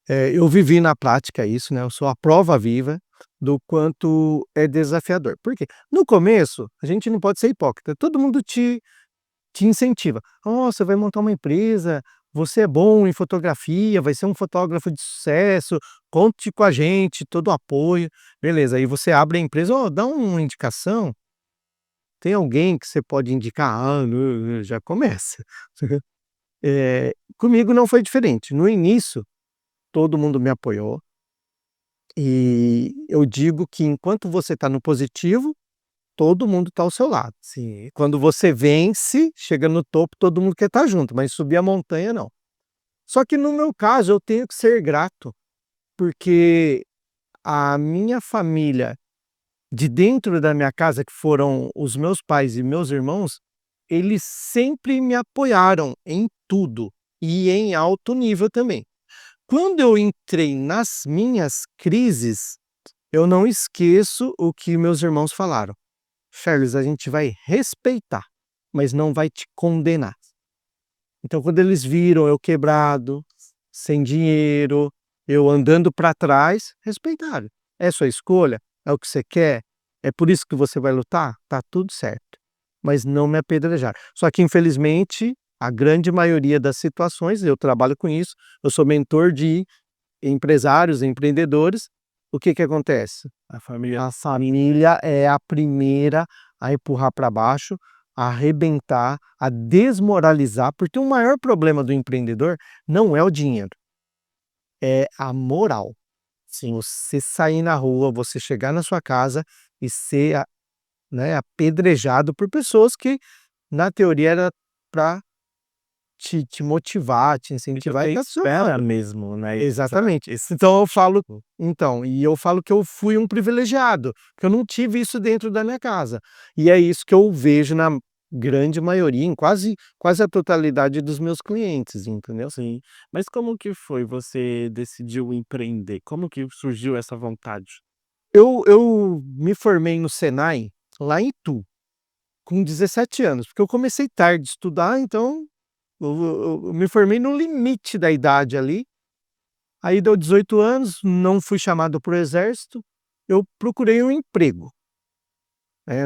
Eu vivi na prática isso, né, eu sou a prova viva do quanto é desafiador. Por quê? No começo, a gente não pode ser hipócrita, todo mundo te incentiva. "Ó, você vai montar uma empresa, você é bom em fotografia, vai ser um fotógrafo de sucesso, conte com a gente, todo o apoio". Beleza, aí você abre a empresa: "Ó, dá uma indicação, tem alguém que você pode indicar?". Já começa. Comigo não foi diferente. No início, todo mundo me apoiou, e eu digo que enquanto você está no positivo, todo mundo está ao seu lado. Sim. Quando você vence, chega no topo, todo mundo quer estar junto, mas subir a montanha não. Só que no meu caso eu tenho que ser grato, porque a minha família de dentro da minha casa, que foram os meus pais e meus irmãos, eles sempre me apoiaram em tudo e em alto nível também. Quando eu entrei nas minhas crises, eu não esqueço o que meus irmãos falaram: "Charles, a gente vai respeitar, mas não vai te condenar". Então, quando eles viram eu quebrado, sem dinheiro, eu andando para trás, respeitaram. "É sua escolha? É o que você quer? É por isso que você vai lutar? Tá tudo certo". Mas não me apedrejaram. Só que infelizmente, a grande maioria das situações, eu trabalho com isso, eu sou mentor de empresários, empreendedores, o que que acontece? A família A família é a primeira a empurrar para baixo, a arrebentar, a desmoralizar, porque o maior problema do empreendedor não é o dinheiro, é a moral. Se você sair na rua, você chegar na sua casa e ser, né, apedrejado por pessoas que, na teoria, era para te motivar, te que incentivar e você estar do seu espera lado. mesmo, né, Exatamente. esse Então eu falo tipo. e eu falo que eu fui um privilegiado, que eu não tive isso dentro da minha casa. E é isso que eu vejo na grande maioria, em quase a totalidade dos meus clientes, entendeu? Sim. Mas como que foi você decidiu empreender? Como que surgiu essa vontade? Eu me formei no Senai, lá em Itu, com 17 anos, porque eu comecei tarde de estudar, então eu me formei no limite da idade ali. Aí deu 18 anos, não fui chamado para o exército, eu procurei um emprego.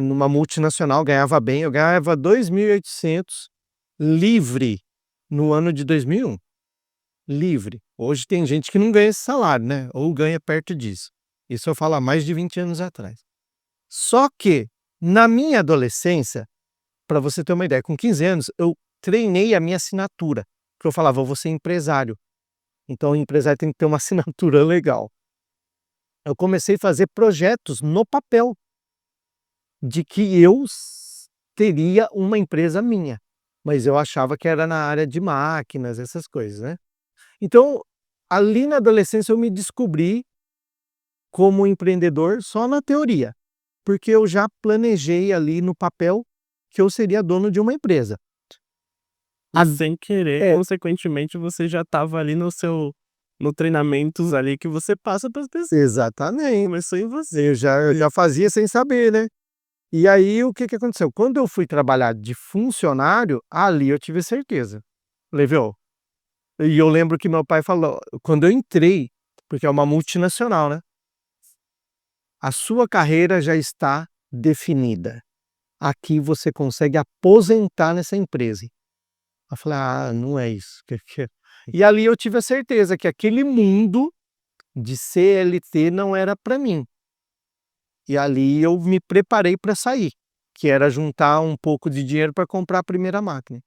Numa multinacional, ganhava bem, eu ganhava 2.800 livre, no ano de 2001, livre. Hoje tem gente que não ganha esse salário, né, ou ganha perto disso. Isso eu falo há mais de 20 anos atrás. Só que, na minha adolescência, para você ter uma ideia, com 15 anos, eu treinei a minha assinatura, porque eu falava: "Eu vou ser empresário". Então o empresário tem que ter uma assinatura legal. Eu comecei a fazer projetos no papel, de que eu teria uma empresa minha, mas eu achava que era na área de máquinas, essas coisas, né. Então, ali na adolescência eu me descobri como empreendedor só na teoria, porque eu já planejei ali no papel que eu seria dono de uma empresa. E A sem querer, é, consequentemente, você já estava ali no treinamentos ali que você passa para as pessoas, exatamente. começou em você. Eu já fazia sem saber, né. E aí o que que aconteceu? Quando eu fui trabalhar de funcionário, ali eu tive certeza. Falei: "Viu". E eu lembro que meu pai falou quando eu entrei, porque é uma multinacional, né, "a sua carreira já está definida. Aqui você consegue aposentar nessa empresa". Eu falei: "Ah, não é isso que". E ali eu tive a certeza que aquele mundo de CLT não era para mim. E ali eu me preparei para sair, que era juntar um pouco de dinheiro para comprar a primeira máquina.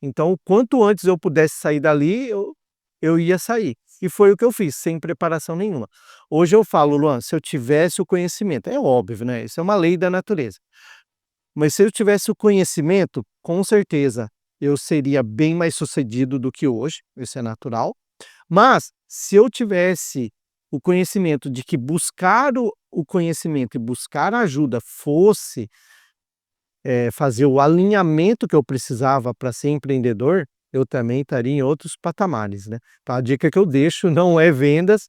Então, o quanto antes eu pudesse sair dali, eu ia sair. E foi o que eu fiz, sem preparação nenhuma. Hoje eu falo: "Luan, se eu tivesse o conhecimento", é óbvio, né, isso é uma lei da natureza. Mas se eu tivesse o conhecimento, com certeza eu seria bem mais sucedido do que hoje, isso é natural. Mas, se eu tivesse o conhecimento de que buscar o conhecimento e buscar ajuda fosse, fazer o alinhamento que eu precisava para ser empreendedor, eu também estaria em outros patamares, né. Então a dica que eu deixo não é vendas,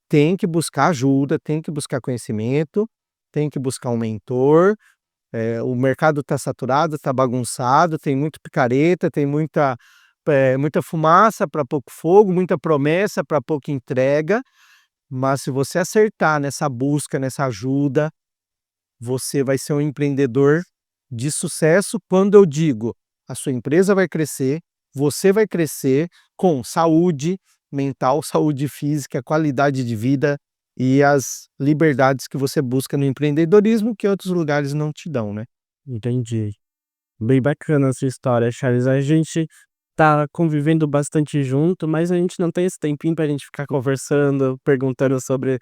tem que buscar ajuda, tem que buscar conhecimento, tem que buscar um mentor. O mercado está saturado, está bagunçado, tem muito picareta, tem muita fumaça para pouco fogo, muita promessa para pouca entrega, mas se você acertar nessa busca, nessa ajuda, você vai ser um empreendedor de sucesso. Quando eu digo, a sua empresa vai crescer, você vai crescer com saúde mental, saúde física, qualidade de vida e as liberdades que você busca no empreendedorismo que outros lugares não te dão, né. Entendi. Bem bacana a sua história, Charles. A gente tá convivendo bastante junto, mas a gente não tem esse tempinho pra gente ficar conversando, perguntando sobre,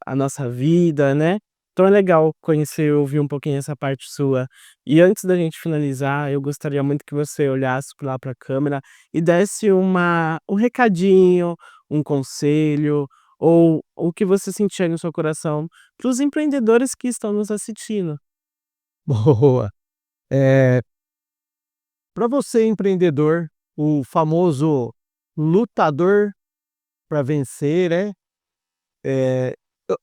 a nossa vida, né. Então é legal conhecer, ouvir um pouquinho essa parte sua. E antes da gente finalizar, eu gostaria muito que você olhasse lá pra câmera e desse um recadinho, um conselho ou o que você sentir aí no seu coração para os empreendedores que estão nos assistindo. Boa. Eh, Para você empreendedor, o famoso lutador para vencer, né, eh, eu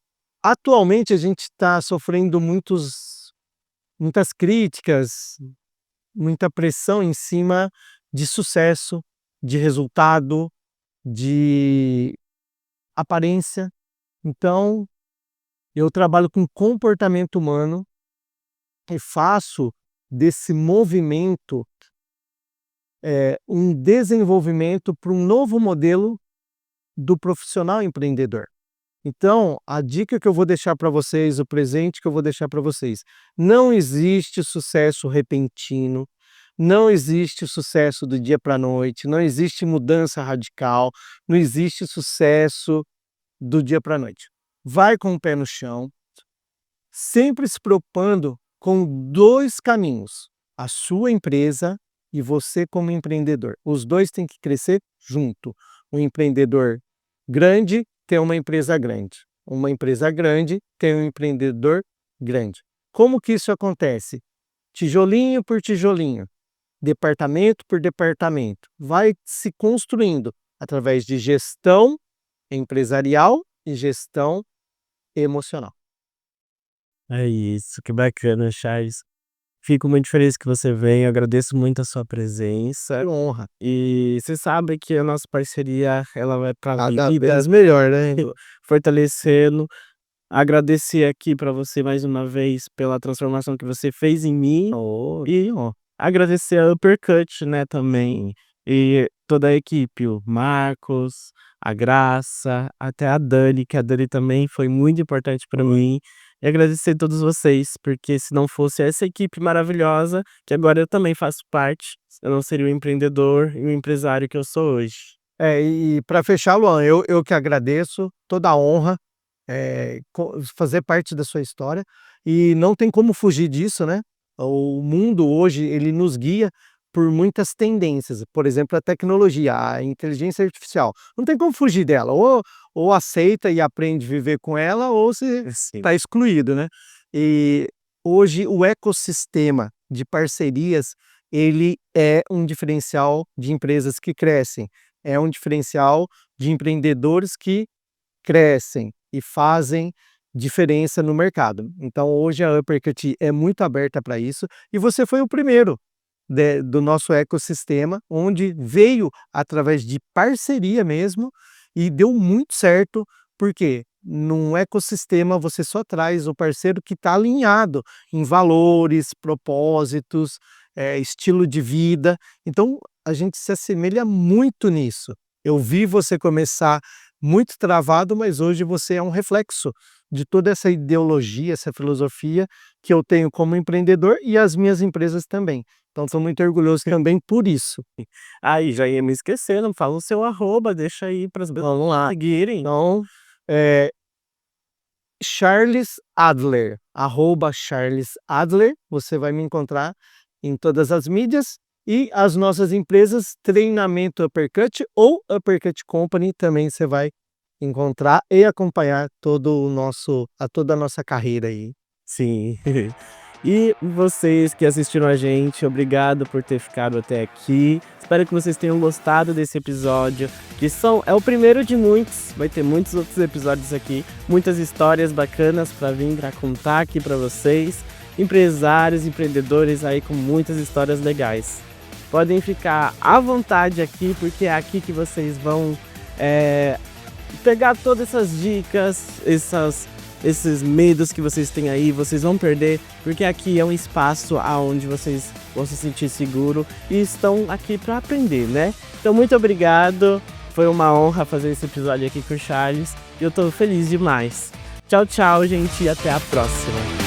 atualmente a gente está sofrendo muitas críticas, muita pressão em cima de sucesso, de resultado, de aparência. Então, eu trabalho com comportamento humano e faço desse movimento um desenvolvimento para um novo modelo do profissional empreendedor. Então, a dica que eu vou deixar para vocês, o presente que eu vou deixar para vocês, não existe sucesso repentino, não existe sucesso do dia para a noite, não existe mudança radical, não existe sucesso do dia para a noite. Vai com o pé no chão, sempre se preocupando com 2 caminhos: a sua empresa e você como empreendedor. Os 2 têm que crescer junto. Um empreendedor grande tem uma empresa grande. Uma empresa grande tem um empreendedor grande. Como que isso acontece? Tijolinho por tijolinho, departamento por departamento. Vai se construindo através de gestão empresarial e gestão emocional. É isso, que bacana, Charles. Fico muito feliz que você veio, agradeço muito a sua presença. Que honra. E você sabe que a nossa parceria, ela vai pra Cada vida, vez melhor, né. fortalecendo. Agradecer aqui pra você mais uma vez pela transformação que você fez em mim Oh, e que honra. agradecer a Uppercut, né, também, E toda a equipe, o Marcos, a Graça, até a Dani, que a Dani também foi muito importante para mim. E agradecer a todos vocês, porque se não fosse essa equipe maravilhosa, que agora eu também faço parte, eu não seria o empreendedor e o empresário que eu sou hoje. E para fechar, Luan, eu que agradeço, toda a honra, fazer parte da sua história, e não tem como fugir disso, né. O mundo hoje, ele nos guia por muitas tendências, por exemplo, a tecnologia, a inteligência artificial, não tem como fugir dela, ou aceita e aprende a viver com ela, ou você Sim. está excluído, né. E hoje o ecossistema de parcerias, ele é um diferencial de empresas que crescem, é um diferencial de empreendedores que crescem e fazem diferença no mercado. Então hoje a Uppercut é muito aberta para isso, e você foi o primeiro do nosso ecossistema, onde veio através de parceria mesmo, e deu muito certo, porque num ecossistema você só traz o parceiro que está alinhado em valores, propósitos, estilo de vida, então a gente se assemelha muito nisso. Eu vi você começar muito travado, mas hoje você é um reflexo de toda essa ideologia, essa filosofia que eu tenho como empreendedor, e as minhas empresas também. Então estou muito orgulhoso também por isso. Aí, já ia me esquecendo, fala o seu arroba, deixa aí para as pessoas Vamos lá. seguirem. Então, Charles Adler, @Charles Adler, você vai me encontrar em todas as mídias, e as nossas empresas, Treinamento Uppercut ou Uppercut Company, também você vai encontrar e acompanhar toda a nossa carreira aí. Sim. E vocês que assistiram a gente, obrigado por ter ficado até aqui. Espero que vocês tenham gostado desse episódio, que é o primeiro de muitos. Vai ter muitos outros episódios aqui, muitas histórias bacanas para vir para contar aqui para vocês. Empresários, empreendedores aí com muitas histórias legais. Podem ficar à vontade aqui, porque é aqui que vocês vão pegar todas essas dicas, esses medos que vocês têm aí, vocês vão perder, porque aqui é um espaço onde vocês vão se sentir seguro e estão aqui para aprender, né? Então, muito obrigado, foi uma honra fazer esse episódio aqui com o Charles e eu tô feliz demais. Tchau, tchau, gente, e até a próxima.